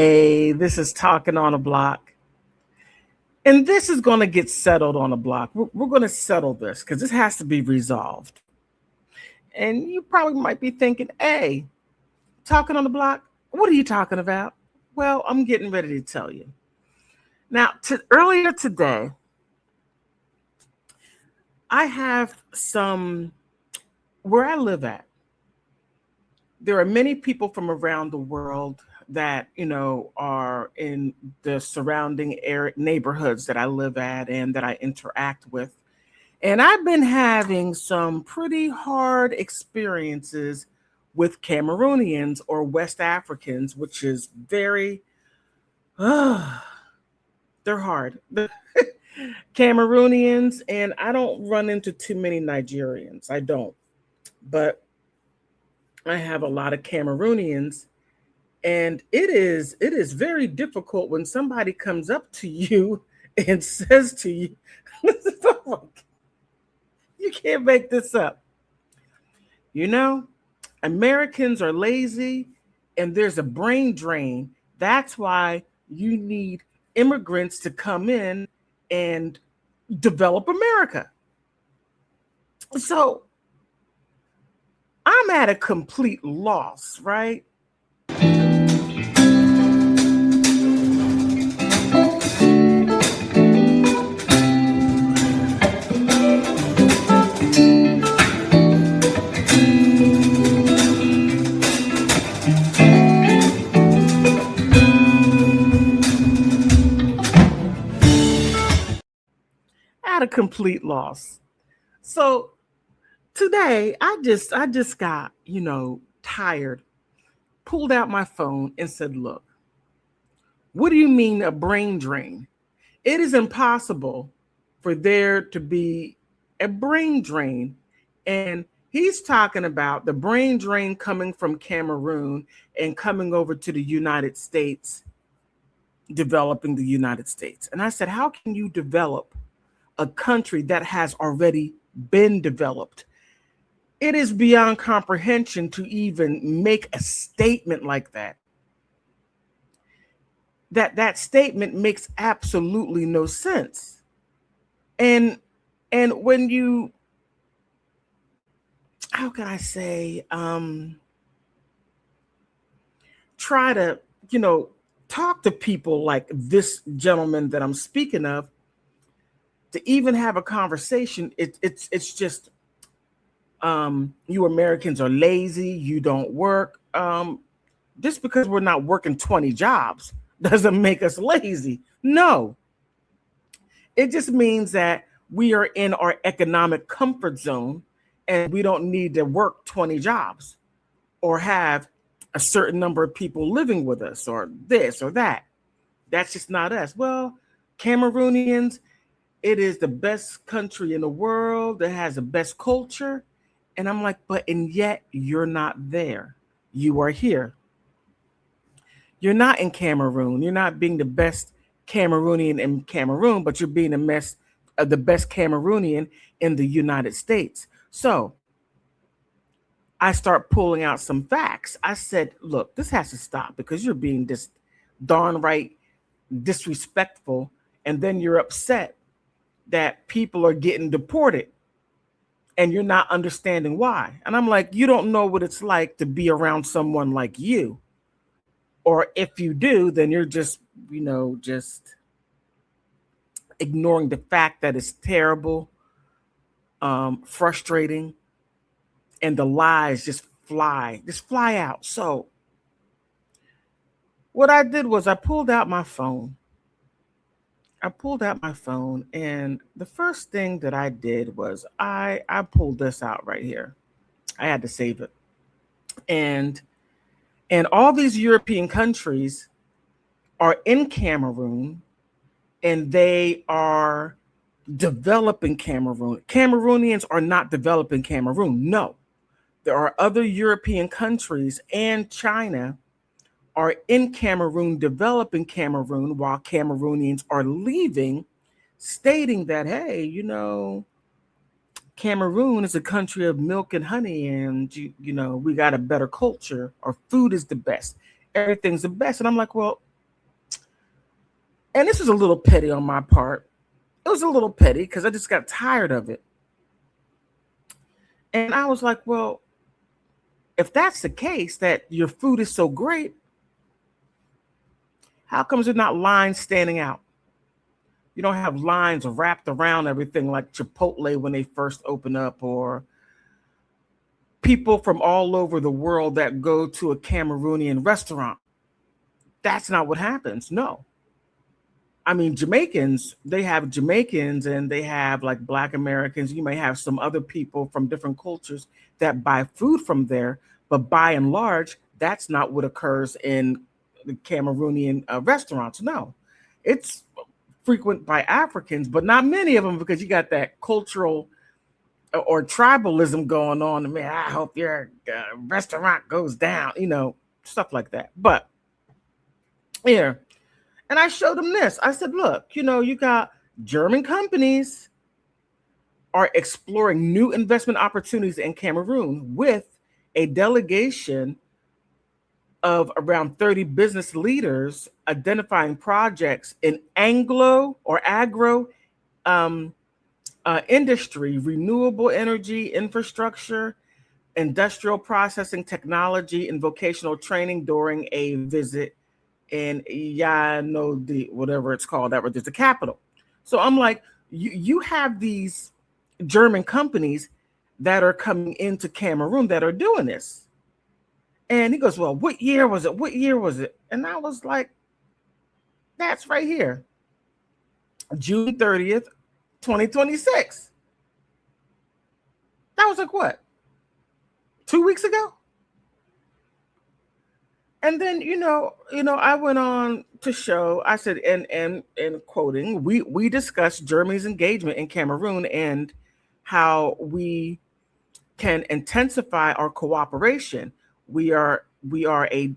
Hey, this is Talking on a Block. And this is going to get settled on a block. We're going to settle this because this has to be resolved. And you probably might be thinking, hey, Talking on the Block, what are you talking about? Well, I'm getting ready to tell you. Now, earlier today, I have where I live at. There are many people from around the world that are in the surrounding area neighborhoods that I live at and that I interact with. And I've been having some pretty hard experiences with Cameroonians or West Africans, which is very they're hard. Cameroonians, and I don't run into too many Nigerians. I don't. But I have a lot of Cameroonians. And it is very difficult when somebody comes up to you and says to you, you can't make this up. Americans are lazy and there's a brain drain. That's why you need immigrants to come in and develop America. So I'm at a complete loss, right? At a complete loss. So today I just got, tired, pulled out my phone and said, look, what do you mean a brain drain? It is impossible for there to be a brain drain. And he's talking about the brain drain coming from Cameroon and coming over to the United States, developing the United States. And I said, how can you develop a country that has already been developed? It is beyond comprehension to even make a statement like that. That statement makes absolutely no sense. And when you, how can I say, try to, talk to people like this gentleman that I'm speaking of, to even have a conversation, it's just, you Americans are lazy, you don't work. Just because we're not working 20 jobs doesn't make us lazy. No. It just means that we are in our economic comfort zone and we don't need to work 20 jobs or have a certain number of people living with us or this or that. That's just not us. Well, Cameroonians, it is the best country in the world that has the best culture. And I'm like, and yet you're not there. You are here. You're not in Cameroon. You're not being the best Cameroonian in Cameroon, but you're being the best Cameroonian in the United States. So I start pulling out some facts. I said, look, this has to stop because you're being this darn right disrespectful. And then you're upset that people are getting deported and you're not understanding why. And I'm like, you don't know what it's like to be around someone like you. Or if you do, then you're just, just ignoring the fact that it's terrible, frustrating, and the lies just fly out. So what I did was I pulled out my phone. And the first thing that I did was I pulled this out right here. I had to save it. And all these European countries are in Cameroon and they are developing Cameroon. Cameroonians are not developing Cameroon. No, there are other European countries and China are in Cameroon, developing Cameroon, while Cameroonians are leaving, stating that, hey, Cameroon is a country of milk and honey, and we got a better culture, or food is the best, everything's the best. And I'm like, well, And this was a little petty on my part. It was a little petty because I just got tired of it. And I was like, well, if that's the case, that your food is so great, how comes there's not lines standing out? You don't have lines wrapped around everything like Chipotle when they first open up, or people from all over the world that go to a Cameroonian restaurant. That's not what happens. No. I mean, Jamaicans, they have Jamaicans and they have like Black Americans. You may have some other people from different cultures that buy food from there, but by and large, that's not what occurs in the Cameroonian restaurants. No, it's frequent by Africans, but not many of them, because you got that cultural or tribalism going on. I mean, I hope your restaurant goes down, stuff like that. But yeah. And I showed them this. I said, look, you got German companies are exploring new investment opportunities in Cameroon with a delegation of around 30 business leaders identifying projects in Anglo or agro industry, renewable energy, infrastructure, industrial processing technology, and vocational training during a visit in the whatever it's called, that was the capital. So I'm like, you have these German companies that are coming into Cameroon that are doing this. And he goes, well, what year was it? What year was it? And I was like, that's right here. June 30th, 2026. That was like what? 2 weeks ago? And then, I went on to show, I said, and quoting, we discussed Germany's engagement in Cameroon and how we can intensify our cooperation. We are a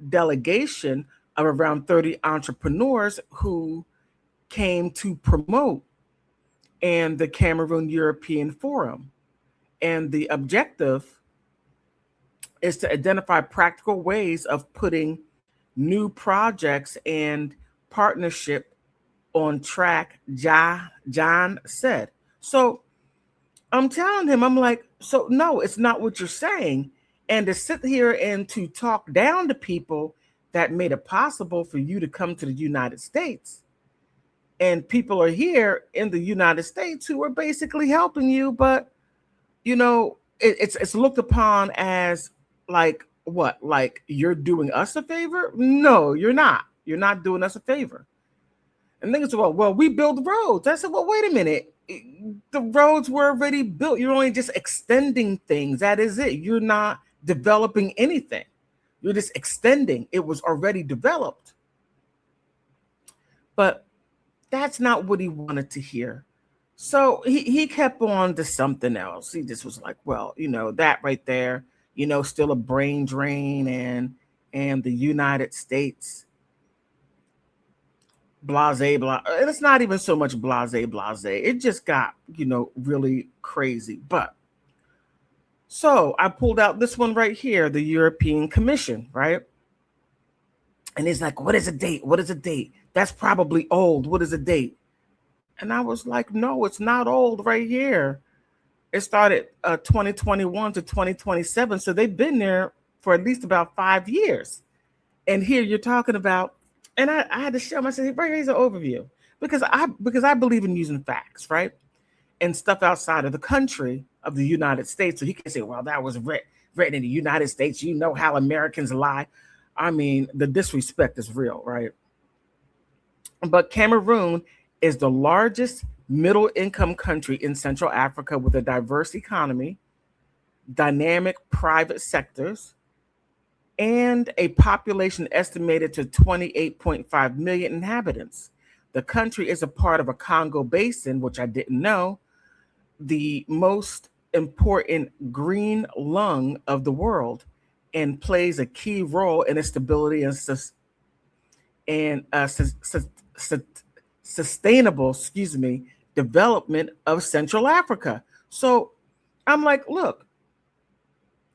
delegation of around 30 entrepreneurs who came to promote and the Cameroon European Forum. And the objective is to identify practical ways of putting new projects and partnership on track, John said. So I'm telling him, I'm like, so no, it's not what you're saying. And to sit here and to talk down to people that made it possible for you to come to the United States. And people are here in the United States who are basically helping you, but it's looked upon as like what? Like you're doing us a favor? No, you're not. You're not doing us a favor. And then it's well, we build roads. I said, well, wait a minute. The roads were already built. You're only just extending things. That is it. You're not developing anything. You're just extending. It was already developed. But that's not what he wanted to hear. So he kept on to something else. He just was like, well, that right there, still a brain drain, and the United States, blase, blah. And it's not even so much blase. It just got, really crazy. But so I pulled out this one right here, the European Commission, right? And he's like, what is a date? What is a date? That's probably old. What is a date? And I was like, no, it's not old right here. It started 2021 to 2027. So they've been there for at least about 5 years. And here you're talking about, and I had to show him, I said, right here's an overview. Because I believe in using facts, right? And stuff outside of the country of the United States. So he can say, well, that was written in the United States. You know how Americans lie. I mean, the disrespect is real, right? But Cameroon is the largest middle-income country in Central Africa with a diverse economy, dynamic private sectors, and a population estimated to 28.5 million inhabitants. The country is a part of a Congo basin, which I didn't know, the most important green lung of the world, and plays a key role in the stability and sustainable, development of Central Africa. So I'm like, look,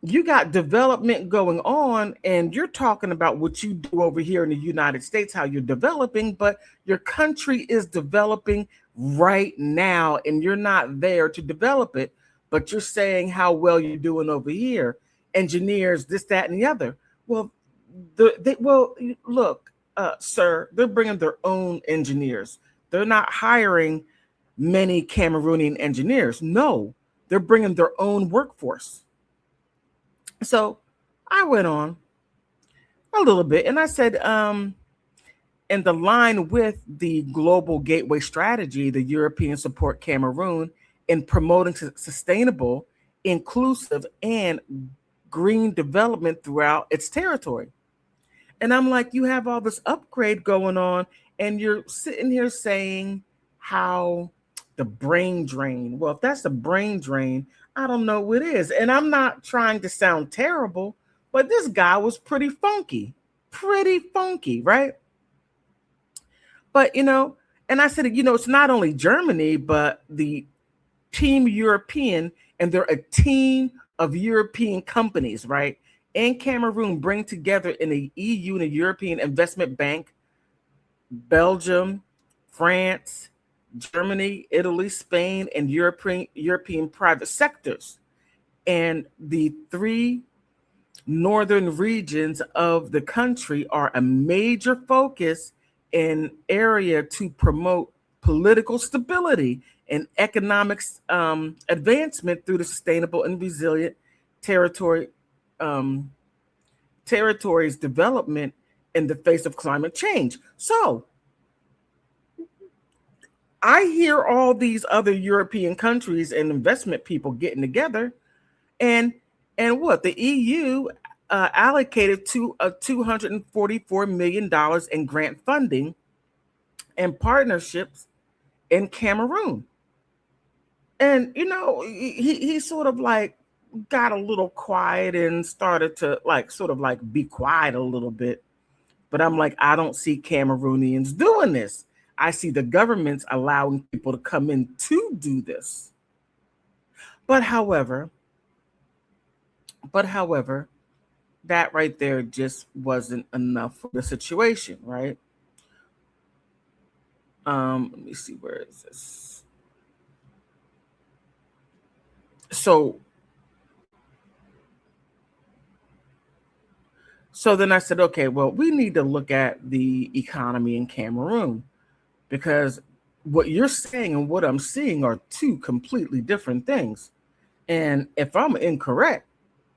You got development going on, and you're talking about what you do over here in the United States, how you're developing, but your country is developing right now, and you're not there to develop it, but you're saying how well you're doing over here, engineers, this, that, and the other. Well, look, sir, they're bringing their own engineers. They're not hiring many Cameroonian engineers. No, they're bringing their own workforce. So I went on a little bit and I said, in the line with the global gateway strategy, the European support Cameroon in promoting sustainable, inclusive, and green development throughout its territory. And I'm like, you have all this upgrade going on, and you're sitting here saying how the brain drain. Well, if that's the brain drain, I don't know what is. And I'm not trying to sound terrible, but this guy was pretty funky, right? But, and I said, it's not only Germany, but the Team European, and they're a team of European companies, right? And Cameroon bring together in the EU and the European Investment Bank, Belgium, France, Germany, Italy, Spain, and European private sectors. And the three northern regions of the country are a major focus in area to promote political stability and economic advancement through the sustainable and resilient territories development in the face of climate change. So I hear all these other European countries and investment people getting together, and what the EU allocated to $244 million in grant funding and partnerships in Cameroon. And he sort of like got a little quiet and started to be quiet a little bit. But I'm like, I don't see Cameroonians doing this. I see the governments allowing people to come in to do this. But however, that right there just wasn't enough for the situation, right? Let me see, where is this? So then I said, okay, well, we need to look at the economy in Cameroon, because what you're saying and what I'm seeing are two completely different things. And if I'm incorrect,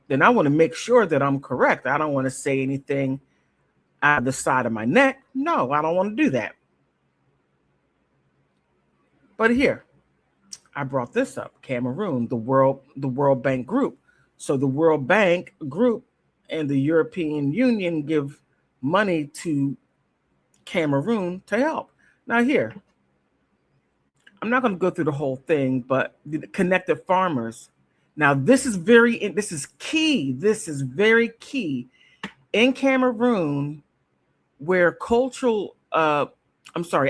then I want to make sure that I'm correct. I don't want to say anything out of the side of my neck. No, I don't want to do that. But here, I brought this up, Cameroon, the World Bank Group. So the World Bank Group and the European Union give money to Cameroon to help. Now here, I'm not going to go through the whole thing, but the connected farmers. Now this is key. This is very key in Cameroon, where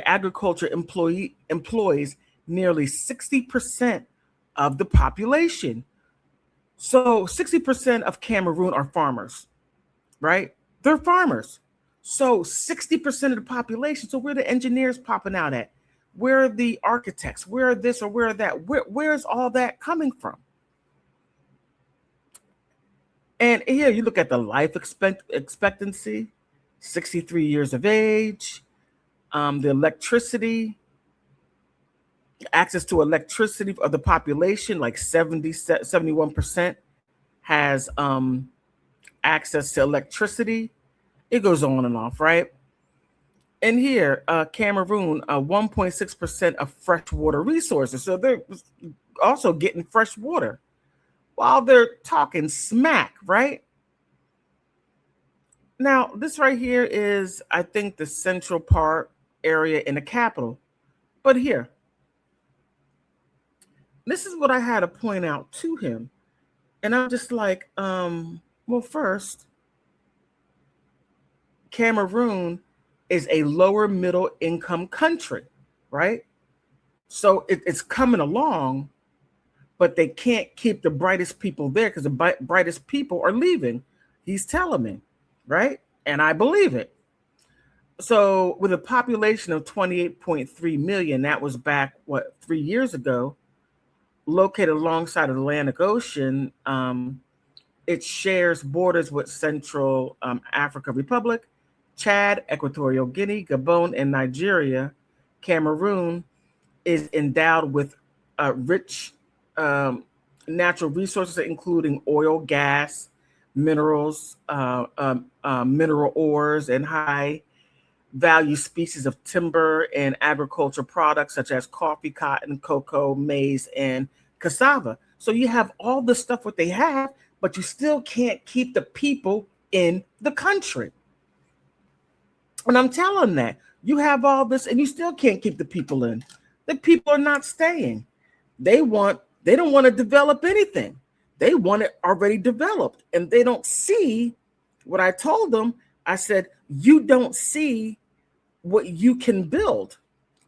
agriculture employs nearly 60% of the population. So 60% of Cameroon are farmers, right? They're farmers. So 60% of the population. So where are the engineers popping out at? Where are the architects? Where are this or where are that? Where's all that coming from? And here you look at the life expectancy, 63 years of age, the electricity, access to electricity of the population, like 71% has access to electricity. It goes on and off, right? And here, Cameroon, 1.6% of freshwater resources. So they're also getting fresh water while they're talking smack, right? Now, this right here is, I think, the central part area in the capital. But here, this is what I had to point out to him. And I'm just like, well, first, Cameroon is a lower middle income country, right? So it's coming along, but they can't keep the brightest people there because the brightest people are leaving. He's telling me, right? And I believe it. So with a population of 28.3 million, that was back, 3 years ago, located alongside the Atlantic Ocean, it shares borders with Central Africa Republic, Chad, Equatorial Guinea, Gabon, and Nigeria. Cameroon is endowed with rich natural resources, including oil, gas, minerals, mineral ores, and high value species of timber and agriculture products such as coffee, cotton, cocoa, maize, and cassava. So you have all the stuff what they have, but you still can't keep the people in the country. And I'm telling that you have all this and you still can't keep the people in. The people are not staying. They don't want to develop anything. They want it already developed. And they don't see what I told them. I said, you don't see what you can build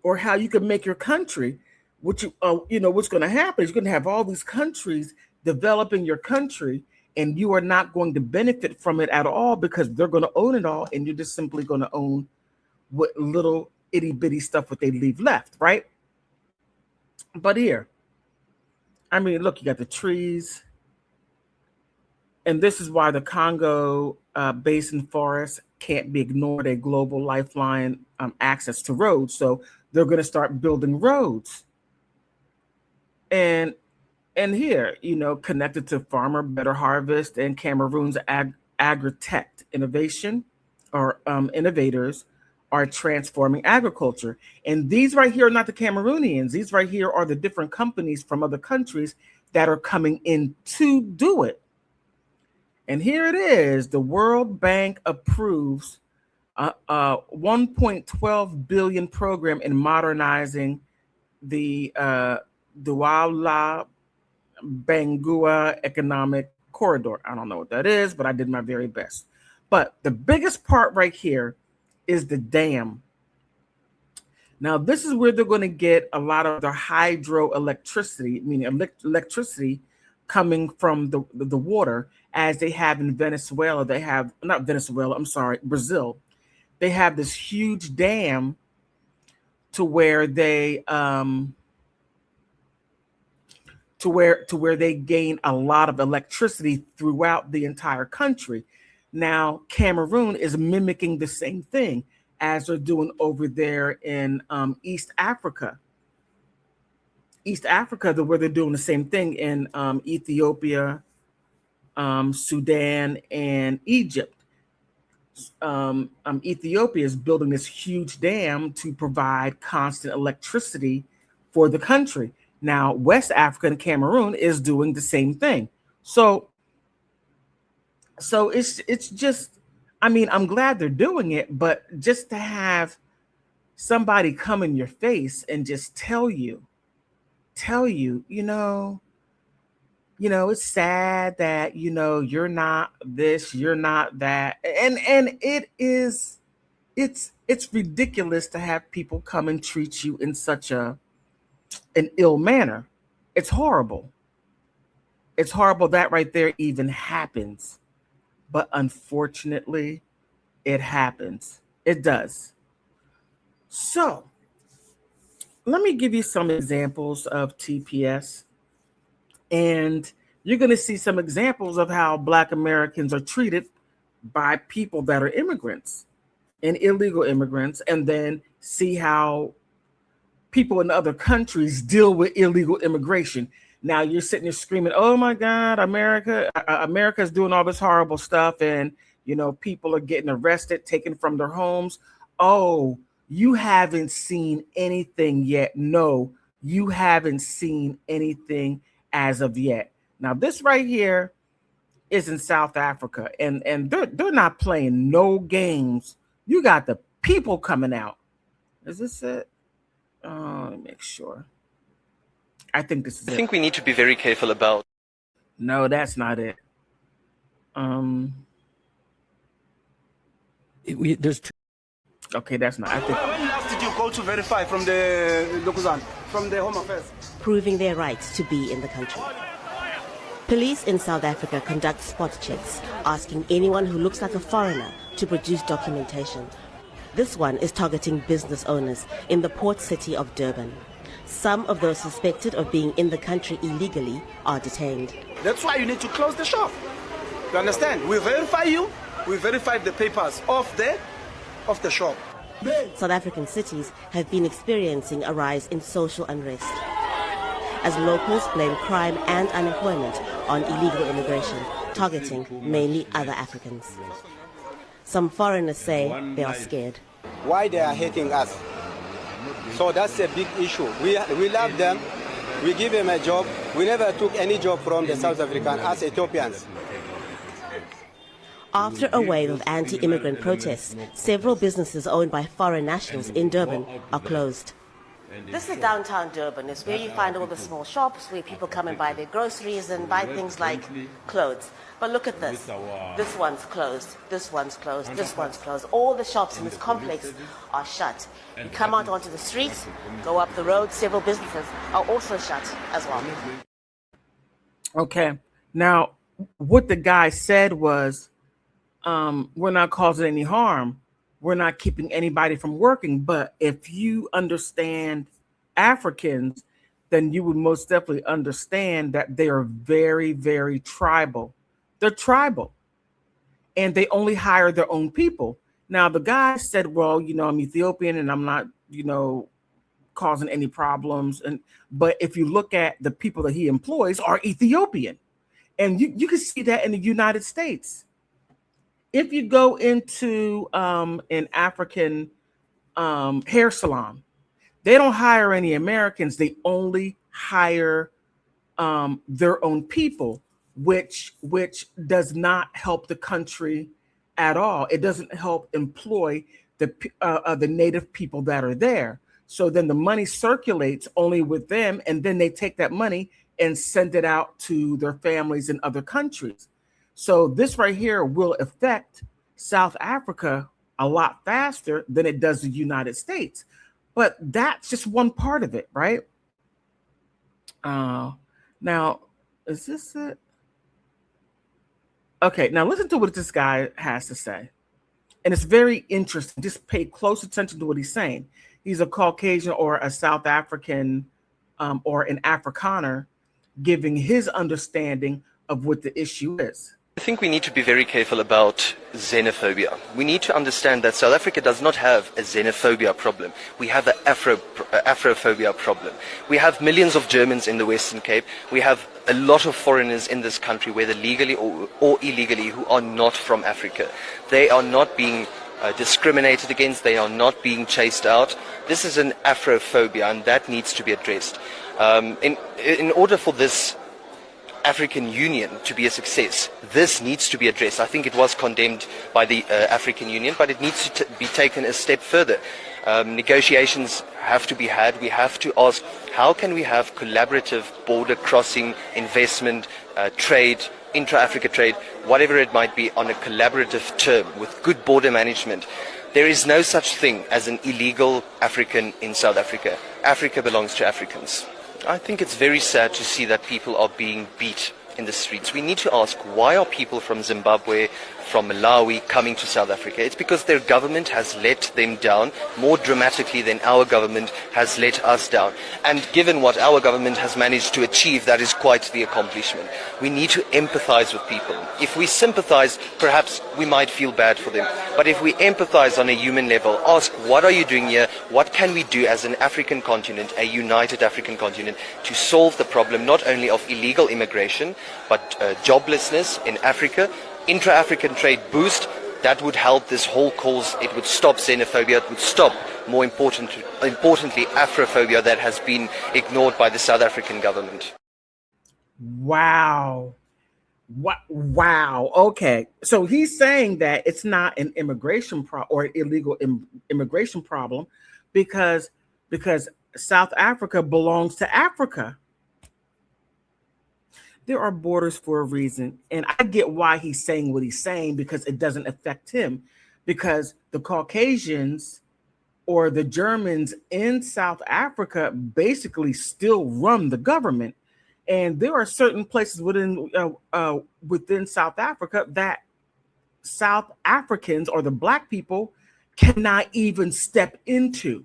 or how you can make your country. What's going to happen is you're going to have all these countries developing your country, and you are not going to benefit from it at all because they're going to own it all, and you're just simply going to own what little itty bitty stuff what they leave left, right? But here, I mean, look, you got the trees, and this is why the Congo basin forest can't be ignored, a global lifeline, access to roads. So they're going to start building roads. And here, connected to Farmer Better Harvest and Cameroon's agri-tech innovation or innovators are transforming agriculture. And these right here are not the Cameroonians. These right here are the different companies from other countries that are coming in to do it. And here it is. The World Bank approves a 1.12 billion program in modernizing the Douala Bangui economic corridor. I don't know what that is, but I did my very best. But the biggest part right here is the dam. Now, this is where they're going to get a lot of their hydroelectricity, meaning electricity coming from the water, as they have in Venezuela. They have, not Venezuela, I'm sorry, Brazil. They have this huge dam to where they to where they gain a lot of electricity throughout the entire country. Now, Cameroon is mimicking the same thing as they're doing over there in East Africa. East Africa, where they're doing the same thing in Ethiopia, Sudan, and Egypt. Ethiopia is building this huge dam to provide constant electricity for the country. Now, West Africa and Cameroon is doing the same thing. So it's just, I mean, I'm glad they're doing it, but just to have somebody come in your face and just tell you, it's sad that, you're not this, you're not that. And it's ridiculous to have people come and treat you in such an ill manner. It's horrible. It's horrible that right there even happens. But unfortunately, it happens. It does. So let me give you some examples of TPS. And you're going to see some examples of how Black Americans are treated by people that are immigrants and illegal immigrants, and then see how people in other countries deal with illegal immigration. Now you're sitting there screaming, oh my God, America's doing all this horrible stuff, and people are getting arrested, taken from their homes. Oh, you haven't seen anything yet. No, you haven't seen anything as of yet. Now this right here is in South Africa, and they're not playing no games. You got the people coming out. Is this it? Let me make sue. I think this is it. I think we need to be very careful about. No, that's not it. There's two. Okay, that's not. I think did you go to verify from the Lokuzan, from the Home Affairs? Proving their right to be in the country. Police in South Africa conduct spot checks, asking anyone who looks like a foreigner to produce documentation. This one is targeting business owners in the port city of Durban. Some of those suspected of being in the country illegally are detained. That's why you need to close the shop. You understand? We verify you, we verify the papers of the shop. South African cities have been experiencing a rise in social unrest as locals blame crime and unemployment on illegal immigration, targeting mainly other Africans. Some foreigners say they are scared. Why they are hating us? So that's a big issue. We love them. We give them a job. We never took any job from the South African as Ethiopians. After a wave of anti-immigrant protests, several businesses owned by foreign nationals in Durban are closed. This is downtown Durban. It's where you find all the small shops where people come and buy their groceries and buy things like clothes. But look at this. This one's closed. This one's closed. This one's closed. All the shops in this complex are shut. You come out onto the streets, go up the road, several businesses are also shut as well. Okay. Now, what the guy said was, we're not causing any harm. We're not keeping anybody from working. But if you understand Africans, then you would most definitely understand that they are very, very tribal. They're tribal. And they only hire their own people. Now, the guy said, well, I'm Ethiopian and I'm not, causing any problems. But if you look at the people that he employs are Ethiopian. And you can see that in the United States. If you go into an African hair salon, they don't hire any Americans. They only hire their own people, which does not help the country at all. It doesn't help employ the native people that are there. So then the money circulates only with them, and then they take that money and send it out to their families in other countries. So this right here will affect South Africa a lot faster than it does the United States. But that's just one part of it, right? Now, is this it? Okay, now listen to what this guy has to say. And it's very interesting. Just pay close attention to what he's saying. He's a Caucasian or a South African or an Afrikaner giving his understanding of what the issue is. I think we need to be very careful about xenophobia. We need to understand that South Africa does not have a xenophobia problem. We have an Afrophobia problem. We have millions of Germans in the Western Cape. We have a lot of foreigners in this country, whether legally or illegally, who are not from Africa. They are not being discriminated against. They are not being chased out. This is an Afrophobia, and that needs to be addressed. In order for this African Union to be a success, this needs to be addressed. I think it was condemned by the African Union, but it needs to be taken a step further. Negotiations have to be had. We have to ask, how can we have collaborative border crossing investment, trade, intra-Africa trade, whatever it might be, on a collaborative term with good border management. There is no such thing as an illegal African in South Africa. Africa belongs to Africans. I think it's very sad to see that people are being beat in the streets. We need to ask, why are people from Zimbabwe, from Malawi coming to South Africa? It's because their government has let them down more dramatically than our government has let us down. And given what our government has managed to achieve, that is quite the accomplishment. We need to empathize with people. If we sympathize, perhaps we might feel bad for them. But if we empathize on a human level, ask, what are you doing here? What can we do as an African continent, a united African continent, to solve the problem not only of illegal immigration, but joblessness in Africa, intra-African trade boost? That would help this whole cause. It would stop xenophobia. It would stop, more importantly, Afrophobia that has been ignored by the South African government. Wow. Wow. Okay. So he's saying that it's not an immigration or an illegal immigration problem because South Africa belongs to Africa. There are borders for a reason. And I get why he's saying what he's saying, because it doesn't affect him, because the Caucasians or the Germans in South Africa basically still run the government. And there are certain places within South Africa that South Africans or the Black people cannot even step into.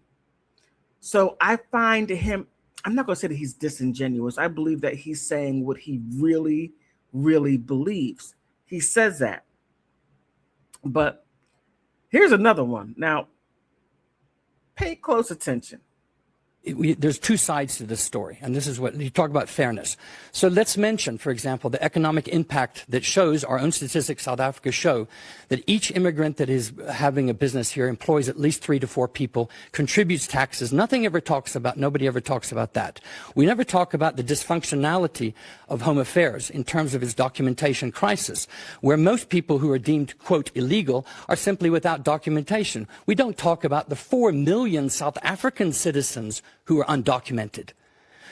So I find him, I'm not going to say that he's disingenuous. I believe that he's saying what he really, really believes. He says that. But here's another one. Now, pay close attention. There's two sides to this story, and this is what you talk about fairness. So let's mention, for example, the economic impact that shows, our own statistics, South Africa show, that each immigrant that is having a business here employs at least 3 to 4 people, contributes taxes. Nobody ever talks about that. We never talk about the dysfunctionality of Home Affairs in terms of its documentation crisis, where most people who are deemed, quote, illegal are simply without documentation. We don't talk about the 4 million South African citizens who are undocumented,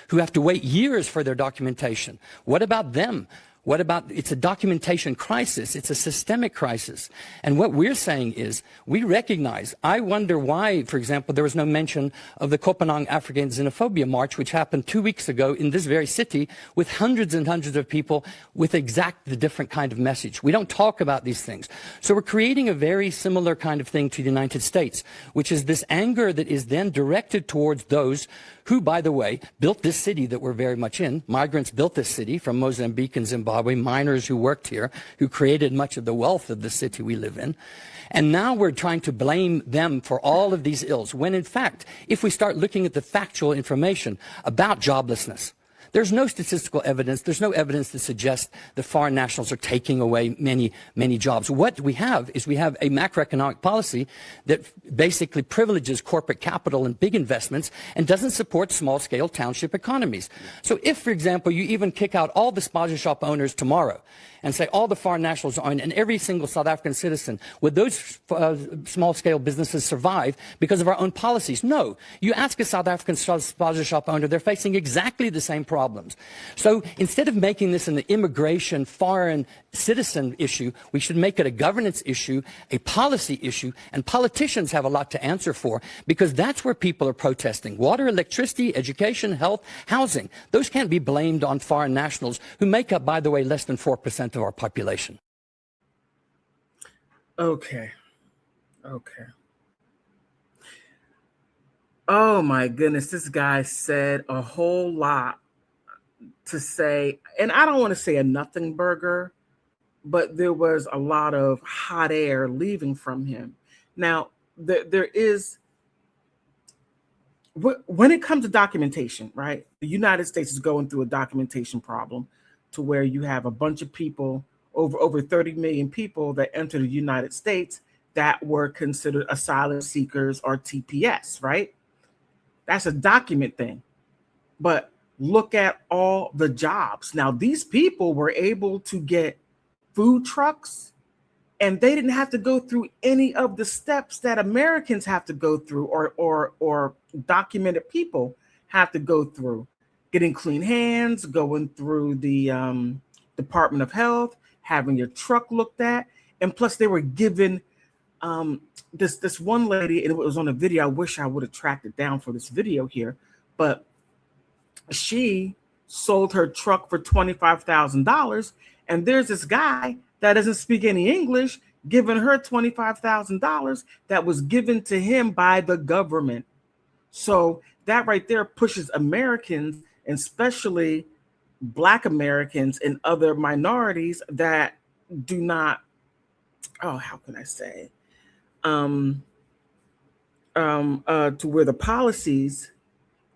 who have to wait years for their documentation. What about them? What about, it's a documentation crisis. It's a systemic crisis. And what we're saying is, we recognize, I wonder why, for example, there was no mention of the Kopenhagen African Xenophobia March, which happened 2 weeks ago in this very city with hundreds and hundreds of people with exactly the different kind of message. We don't talk about these things. So we're creating a very similar kind of thing to the United States, which is this anger that is then directed towards those who, by the way, built this city that we're very much in. Migrants built this city from Mozambique and Zimbabwe, miners who worked here, who created much of the wealth of the city we live in. And now we're trying to blame them for all of these ills, when in fact, if we start looking at the factual information about joblessness, there's no statistical evidence. There's no evidence that suggests that foreign nationals are taking away many jobs. What we have is we have a macroeconomic policy that basically privileges corporate capital and big investments and doesn't support small-scale township economies. So if, for example, you even kick out all the sponsor shop owners tomorrow and say all the foreign nationals own and every single South African citizen, would those small-scale businesses survive because of our own policies? No. You ask a South African sponsor shop owner, they're facing exactly the same problems. So instead of making this an immigration foreign citizen issue, we should make it a governance issue, a policy issue, and politicians have a lot to answer for, because that's where people are protesting. Water, electricity, education, health, housing. Those can't be blamed on foreign nationals, who make up, by the way, less than 4% of our population. Okay. Oh my goodness, this guy said a whole lot to say, and I don't want to say a nothing burger, but there was a lot of hot air leaving from him. Now, there is, when it comes to documentation, right? The United States is going through a documentation problem, to where you have a bunch of people, over 30 million people that enter the United States that were considered asylum seekers or TPS, right? That's a document thing. But look at all the jobs. Now, these people were able to get food trucks, and they didn't have to go through any of the steps that Americans have to go through, or documented people have to go through. Getting clean hands, going through the Department of Health, having your truck looked at. And plus they were given this one lady, and it was on a video. I wish I would have tracked it down for this video here, but she sold her truck for $25,000. And there's this guy that doesn't speak any English giving her $25,000 that was given to him by the government. So that right there pushes Americans, and especially Black Americans and other minorities that do not, how can I say, to where the policies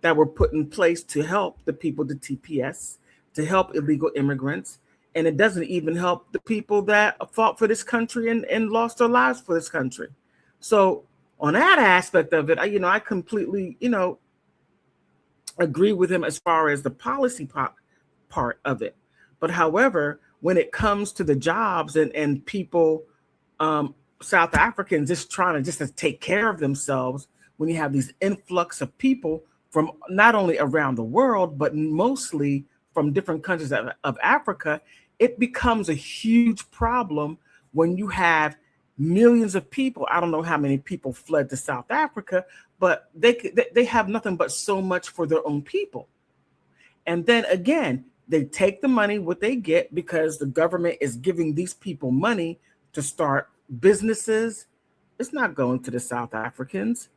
that were put in place to help the people, the TPS, to help illegal immigrants, and it doesn't even help the people that fought for this country and lost their lives for this country. So on that aspect of it, I completely, agree with him as far as the policy part of it. But however, when it comes to the jobs and people, South Africans just trying to take care of themselves, when you have these influx of people from not only around the world, but mostly from different countries of Africa, it becomes a huge problem when you have millions of people. I don't know how many people fled to South Africa, but they have nothing but so much for their own people. And then again, they take the money, what they get, because the government is giving these people money to start businesses. It's not going to the South Africans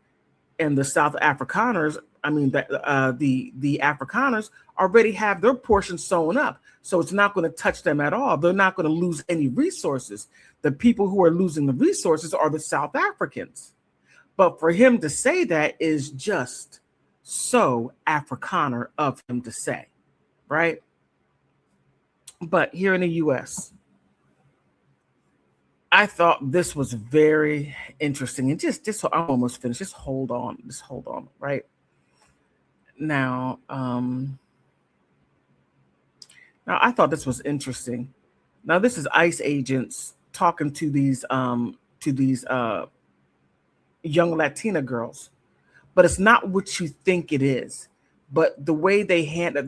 and the South Afrikaners. I mean, the Afrikaners already have their portion sewn up. So it's not going to touch them at all. They're not going to lose any resources. The people who are losing the resources are the South Africans. But for him to say that is just so Afrikaner of him to say, right? But here in the US, I thought this was very interesting. And just so I'm almost finished. Just hold on, right? Now, I thought this was interesting. Now, this is ICE agents talking to these young Latina girls, but it's not what you think it is. But the way the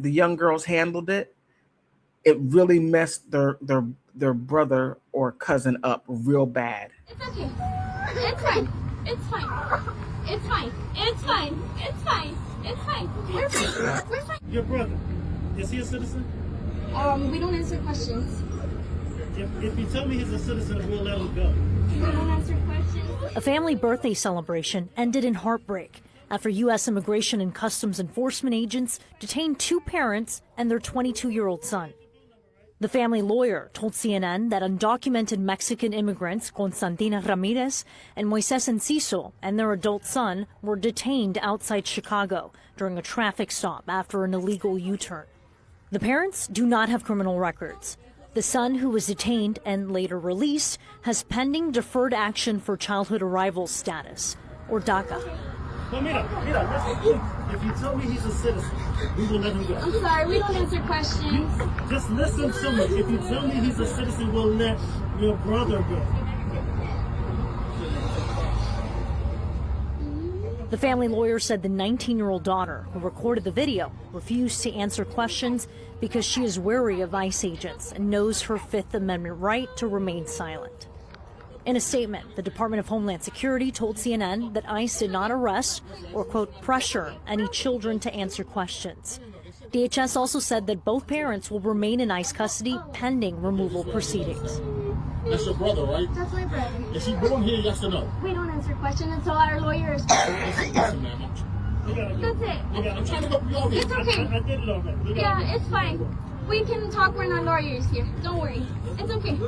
young girls handled it, it really messed their brother or cousin up real bad. It's okay. It's fine. It's fine. It's fine. It's fine. It's fine. It's fine. We're fine. We're fine. Your brother, is he a citizen? We don't answer questions. If you tell me he's a citizen, we'll let him go. We don't answer questions. A family birthday celebration ended in heartbreak after U.S. Immigration and Customs Enforcement agents detained two parents and their 22-year-old son. The family lawyer told CNN that undocumented Mexican immigrants Constantina Ramirez and Moises Enciso and their adult son were detained outside Chicago during a traffic stop after an illegal U-turn. The parents do not have criminal records. The son, who was detained and later released, has pending deferred action for childhood arrival status, or DACA. No, mira, listen. If you tell me he's a citizen, we will let him go. I'm sorry, we don't answer questions. Just listen to me. If you tell me he's a citizen, we'll let your brother go. The family lawyer said the 19-year-old daughter, who recorded the video, refused to answer questions because she is wary of ICE agents and knows her Fifth Amendment right to remain silent. In a statement, the Department of Homeland Security told CNN that ICE did not arrest or, quote, pressure any children to answer questions. DHS also said that both parents will remain in ICE custody pending removal proceedings. That's your brother, right? That's my brother. Is he born here, yes or no? We don't answer questions until our lawyer is. Listen, man. That's it. I'm trying to help you out here. It's okay. I did it already. Yeah, it's fine. We can talk when our lawyer is here. Don't worry. It's okay.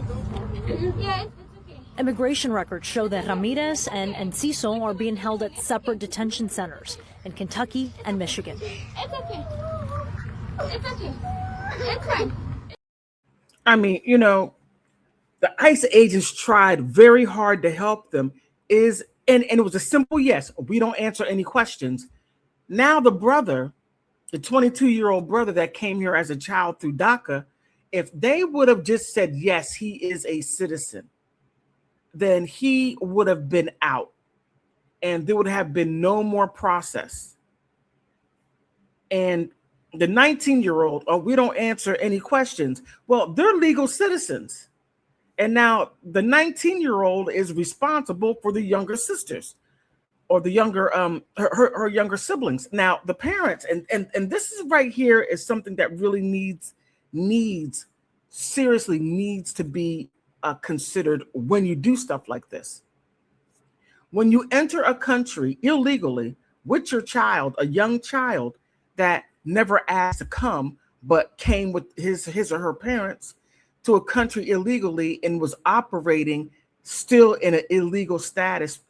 Yeah, it's okay. Immigration records show that Ramirez and Enciso are being held at separate detention centers in Kentucky and Michigan. It's okay. It's okay. It's fine. I mean, you know, the ICE agents tried very hard to help them. And it was a simple yes. We don't answer any questions. Now the brother, the 22-year-old brother that came here as a child through DACA, if they would have just said, yes, he is a citizen, then he would have been out and there would have been no more process. And the 19-year-old, oh, we don't answer any questions. Well, they're legal citizens. And now the 19-year-old is responsible for the younger sisters or the younger, her younger siblings. Now the parents, and this is right here is something that really seriously needs to be considered when you do stuff like this. When you enter a country illegally with your child, a young child that never asked to come, but came with his or her parents to a country illegally and was operating still in an illegal status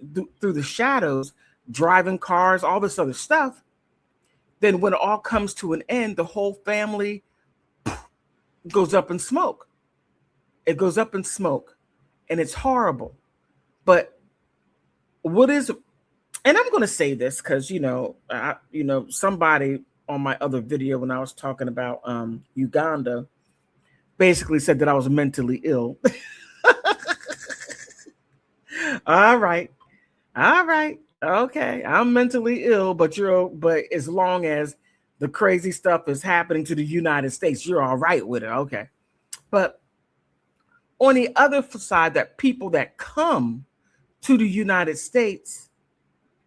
through the shadows, driving cars, all this other stuff, then when it all comes to an end, the whole family goes up in smoke. It goes up in smoke, and it's horrible. But and I'm going to say this because, somebody on my other video when I was talking about Uganda basically said that I was mentally ill. All right. Okay. I'm mentally ill, but as long as the crazy stuff is happening to the United States, you're all right with it. Okay. But on the other side, that people that come to the United States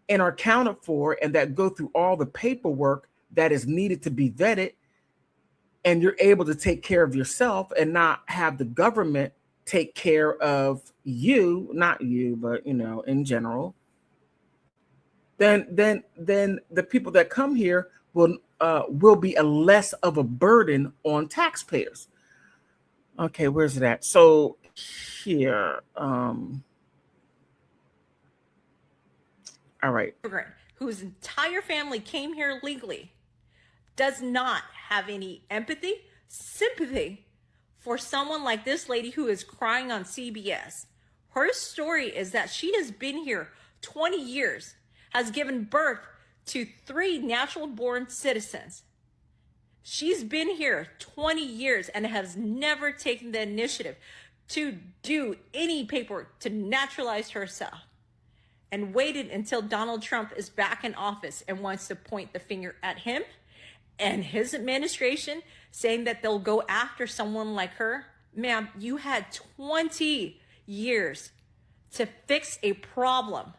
and are accounted for, and that go through all the paperwork that is needed to be vetted, and you're able to take care of yourself and not have the government take care of you, not you, but in general, then the people that come here will be a less of a burden on taxpayers. Okay, where's it at? So here, all right. Immigrant whose entire family came here legally does not have any empathy, sympathy for someone like this lady who is crying on CBS. Her story is that she has been here 20 years, has given birth to 3 natural-born citizens. She's been here 20 years and has never taken the initiative to do any paperwork to naturalize herself, and waited until Donald Trump is back in office and wants to point the finger at him and his administration, saying that they'll go after someone like her. Ma'am, you had 20 years to fix a problem.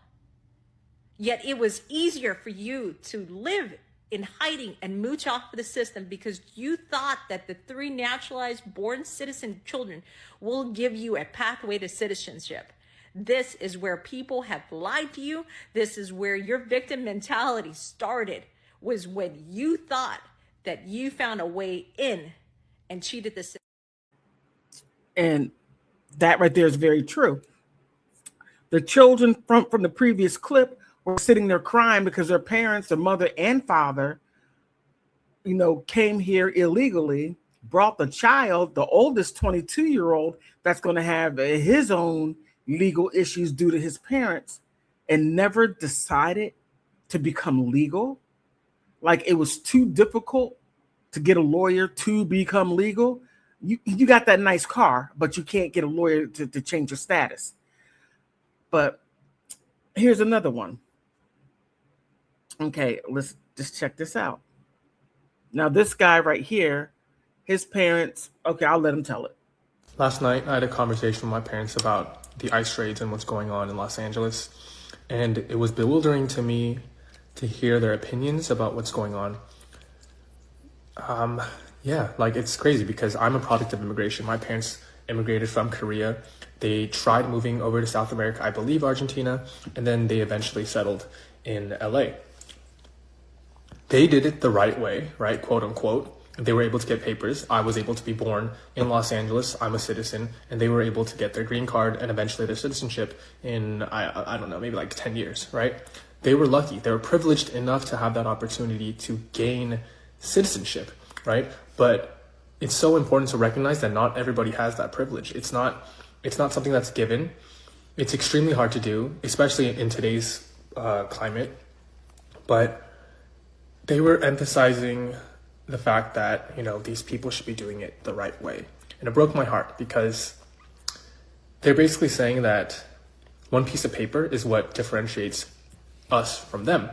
Yet it was easier for you to live in hiding and mooch off of the system because you thought that the 3 naturalized born citizen children will give you a pathway to citizenship. This is where people have lied to you. This is where your victim mentality started, was when you thought that you found a way in and cheated the system. And that right there is very true. The children from the previous clip were sitting there crying because their parents, their mother and father, came here illegally, brought the child, the oldest 22-year-old, that's going to have his own legal issues due to his parents, and never decided to become legal. Like it was too difficult to get a lawyer to become legal. You got that nice car, but you can't get a lawyer to change your status. But here's another one. Okay, let's just check this out. Now, this guy right here, his parents, okay, I'll let him tell it. Last night, I had a conversation with my parents about the ICE raids and what's going on in Los Angeles. And it was bewildering to me to hear their opinions about what's going on. It's crazy because I'm a product of immigration. My parents immigrated from Korea. They tried moving over to South America, I believe Argentina, and then they eventually settled in LA. They did it the right way, right, quote unquote. They were able to get papers. I was able to be born in Los Angeles. I'm a citizen, and they were able to get their green card and eventually their citizenship in, I don't know, maybe like 10 years, right? They were lucky. They were privileged enough to have that opportunity to gain citizenship, right? But it's so important to recognize that not everybody has that privilege. It's not something that's given. It's extremely hard to do, especially in today's climate. But they were emphasizing the fact that, these people should be doing it the right way. And it broke my heart because they're basically saying that one piece of paper is what differentiates us from them,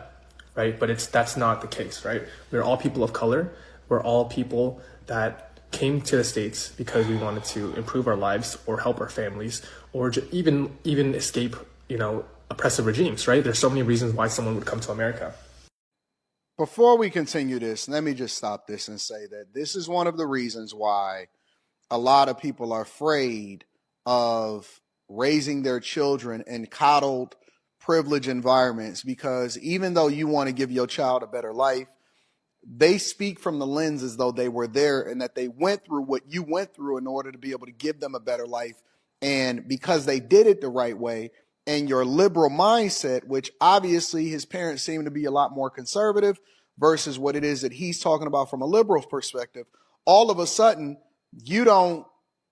right? But that's not the case, right? We're all people of color. We're all people that came to the States because we wanted to improve our lives or help our families or even escape, oppressive regimes, right? There's so many reasons why someone would come to America. Before we continue this, let me just stop this and say that this is one of the reasons why a lot of people are afraid of raising their children in coddled, privileged environments, because even though you want to give your child a better life, they speak from the lens as though they were there and that they went through what you went through in order to be able to give them a better life. And because they did it the right way, and your liberal mindset, which obviously his parents seem to be a lot more conservative versus what it is that he's talking about from a liberal perspective, all of a sudden you don't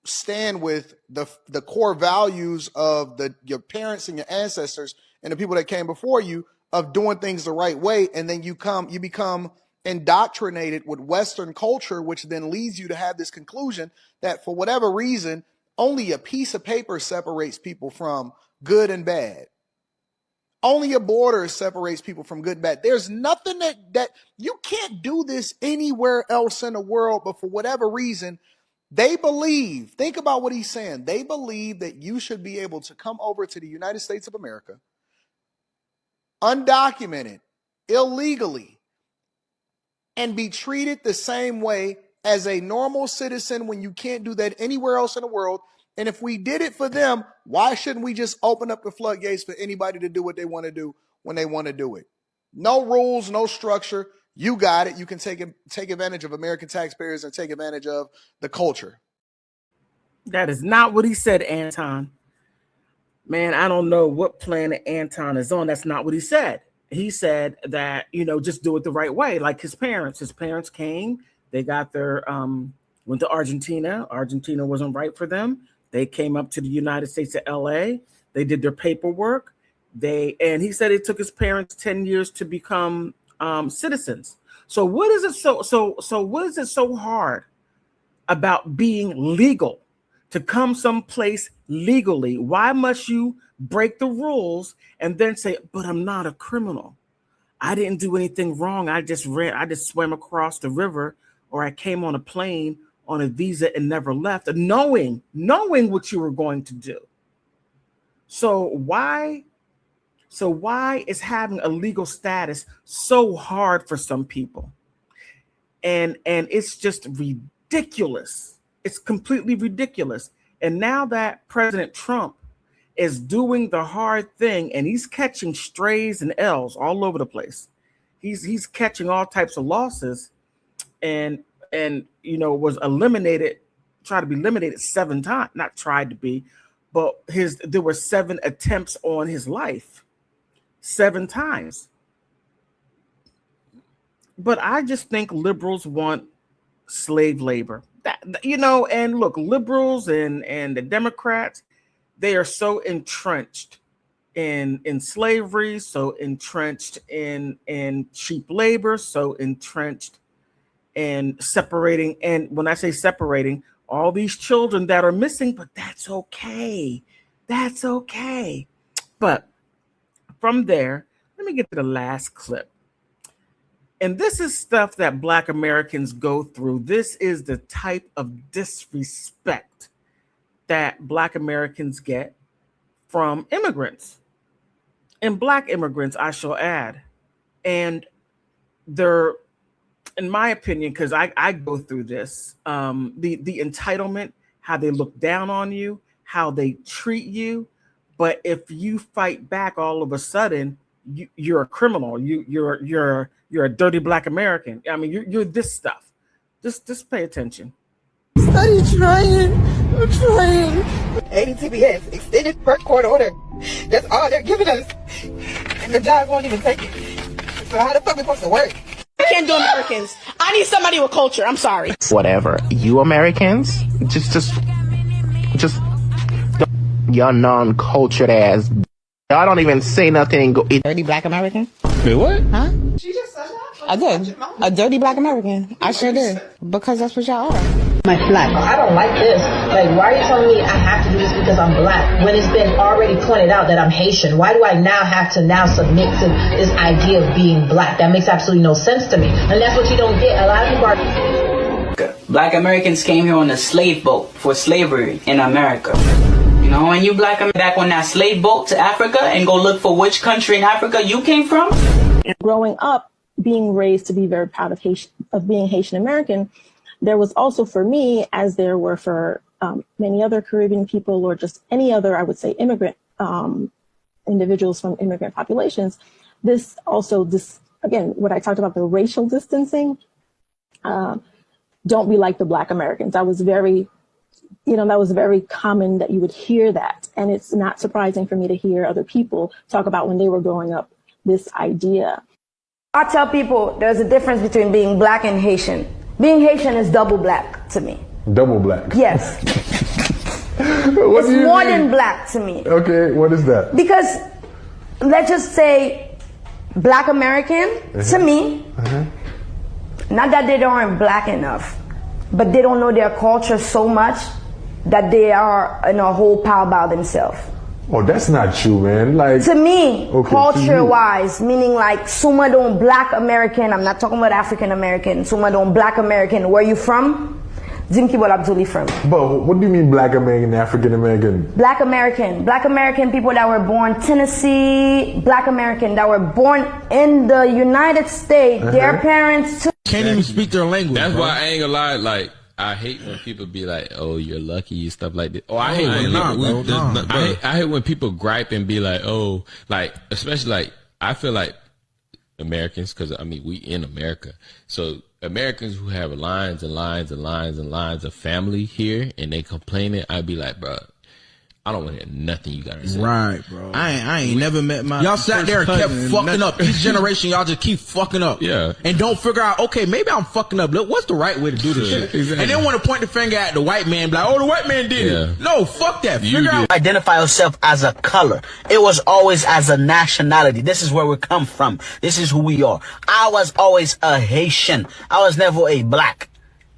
stand with the core values of your parents and your ancestors and the people that came before you of doing things the right way. And then you become indoctrinated with Western culture, which then leads you to have this conclusion that for whatever reason, only a piece of paper separates people from good and bad. Only a border separates people from good and bad. There's nothing that you can't do this anywhere else in the world, but for whatever reason, They believe, think about what he's saying. They believe that you should be able to come over to the United States of America, undocumented, illegally, and be treated the same way as a normal citizen when you can't do that anywhere else in the world. And if we did it for them, why shouldn't we just open up the floodgates for anybody to do what they want to do when they want to do it? No rules, no structure. You got it. You can take advantage of American taxpayers and take advantage of the culture. That is not what he said, Anton. Man, I don't know what planet Anton is on. That's not what he said. He said that, just do it the right way. Like his parents. His parents came. They got their, went to Argentina. Argentina wasn't right for them. They came up to the United States of LA. They did their paperwork. And he said it took his parents 10 years to become citizens. So what is it what is it so hard about being legal, to come someplace legally? Why must you break the rules and then say, but I'm not a criminal. I didn't do anything wrong. I just swam across the river, or I came on a plane on a visa and never left, knowing what you were going to do. So why is having a legal status so hard for some people? And it's just ridiculous. It's completely ridiculous. And now that President Trump is doing the hard thing, and he's catching strays and L's all over the place. He's catching all types of losses, and was tried to be eliminated 7 times. Not tried to be, but there were 7 attempts on his life, 7 times. But I just think liberals want slave labor. And look, liberals and the Democrats, they are so entrenched in slavery, so entrenched in cheap labor, so entrenched in separating. And when I say separating, all these children that are missing, but that's okay. That's okay. But from there, let me get to the last clip. And this is stuff that Black Americans go through. This is the type of disrespect that Black Americans get from immigrants, and Black immigrants, I shall add. And they're, in my opinion, because I go through this, the entitlement, how they look down on you, how they treat you. But if you fight back, all of a sudden, you're a criminal. You're a dirty Black American. I mean, you're this stuff. Just pay attention. I'm trying. TPS, extended per court order. That's all they're giving us. And the judge won't even take it. So how the fuck we supposed to work? I can't do Americans. I need somebody with culture. I'm sorry. Whatever. You Americans, just y'all non-cultured ass. Y'all don't even say nothing and go eat. Dirty Black American? Wait, what? Huh? She just said that. I did. A dirty Black American. I sure did. Because that's what y'all are. My flag. I don't like this. Like, why are you telling me I have to do this because I'm Black when it's been already pointed out that I'm Haitian? Why do I now have to submit to this idea of being Black? That makes absolutely no sense to me. And that's what you don't get. A lot of people are... Black Americans came here on a slave boat for slavery in America. And you Black Americans back on that slave boat to Africa and go look for which country in Africa you came from? Growing up, being raised to be very proud of being Haitian American, there was also for me, as there were for many other Caribbean people or just any other, I would say, immigrant individuals from immigrant populations, this again, what I talked about, the racial distancing, don't be like the Black Americans. That was very common that you would hear that. And it's not surprising for me to hear other people talk about when they were growing up, this idea. I tell people there's a difference between being Black and Haitian. Being Haitian is double Black to me. Double Black? Yes. It's more than Black to me. Okay, what is that? Because let's just say Black American, to me, not that they aren't Black enough, but they don't know their culture so much that they are in a whole pile by themselves. Oh, that's not true, man. Like, to me, okay, culture-wise, meaning like Suma don't Black American, I'm not talking about African American, Suma don't Black American, where you from? Dim ki bol Abduli from. But what do you mean Black American, African American? Black American people that were born Tennessee, Black American that were born in the United States. Their parents can't even speak their language. That's bro. why I ain't gonna lie. Like, I hate when people be like, "Oh, you're lucky," stuff like that. Oh, I hate when I hate when people gripe and be like, "Oh," like, especially like, I feel like Americans, because I mean we in America, so Americans who have lines and lines and lines and lines of family here and they complaining, I'd be like, bro, I don't want to hear nothing you gotta say. Right, bro. I ain't never met my y'all sat there and kept fucking up. Each generation, y'all just keep fucking up. Yeah. And don't figure out, okay, maybe I'm fucking up. Look, what's the right way to do this shit? Exactly. And then want to point the finger at the white man, be like, oh, the white man did it. No, fuck that. Figure out. Identify yourself as a color. It was always as a nationality. This is where we come from. This is who we are. I was always a Haitian. I was never a black.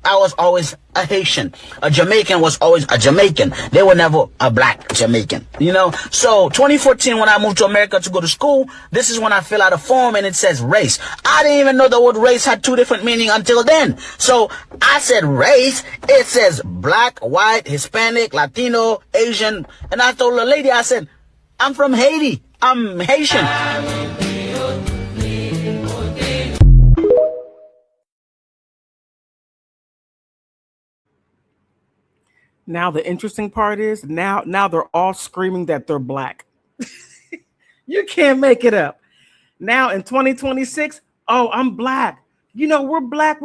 I was always a Haitian. A Jamaican was always a Jamaican. They were never a black Jamaican. You know? So 2014, when I moved to America to go to school, this is when I fill out a form and it says race. I didn't even know the word race had two different meanings until then. So I said race. It says black, white, Hispanic, Latino, Asian. And I told the lady, I said, I'm from Haiti. I'm Haitian. Now the interesting part is now they're all screaming that they're black. You can't make it up. Now in 2026, oh, I'm black. You know, we're black.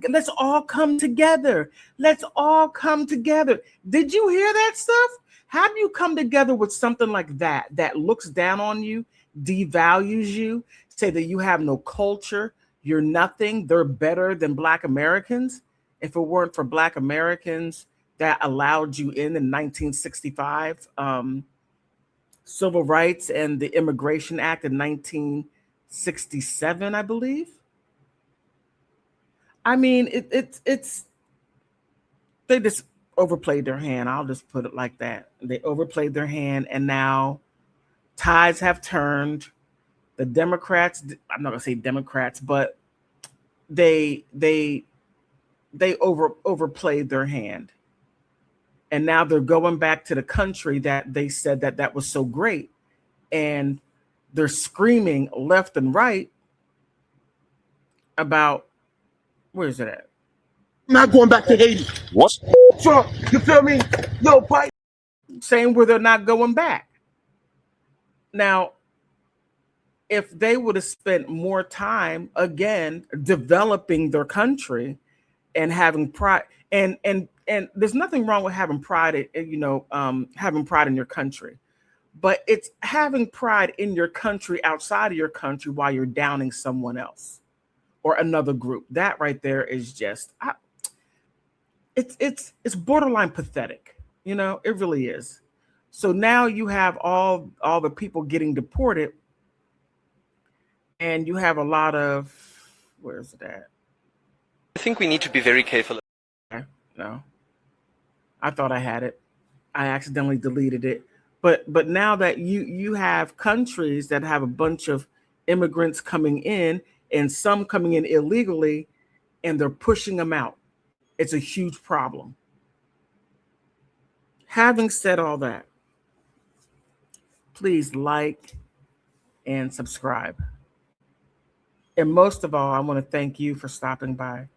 Let's all come together. Let's all come together. Did you hear that stuff? How do you come together with something like that looks down on you, devalues you, say that you have no culture, you're nothing, they're better than Black Americans? If it weren't for Black Americans that allowed you in 1965, Civil Rights and the Immigration Act in 1967, I believe. I mean, it's they just overplayed their hand. I'll just put it like that. They overplayed their hand, and now tides have turned. The Democrats, I'm not gonna say Democrats, but they overplayed their hand. And now they're going back to the country that they said that was so great. And they're screaming left and right about, where is it at? Not going back to Haiti. What? So, you feel me? Yo, Biden. Saying where they're not going back. Now, if they would have spent more time, again, developing their country and having pride, and there's nothing wrong with having pride, having pride in your country, but it's having pride in your country outside of your country while you're downing someone else or another group. That right there is just, it's borderline pathetic. You know, it really is. So now you have all the people getting deported, and you have a lot of, where is it at? I think we need to be very careful. No, I thought I had it. I accidentally deleted it. But now that you have countries that have a bunch of immigrants coming in, and some coming in illegally, and they're pushing them out. It's a huge problem. Having said all that, please like and subscribe. And most of all, I want to thank you for stopping by.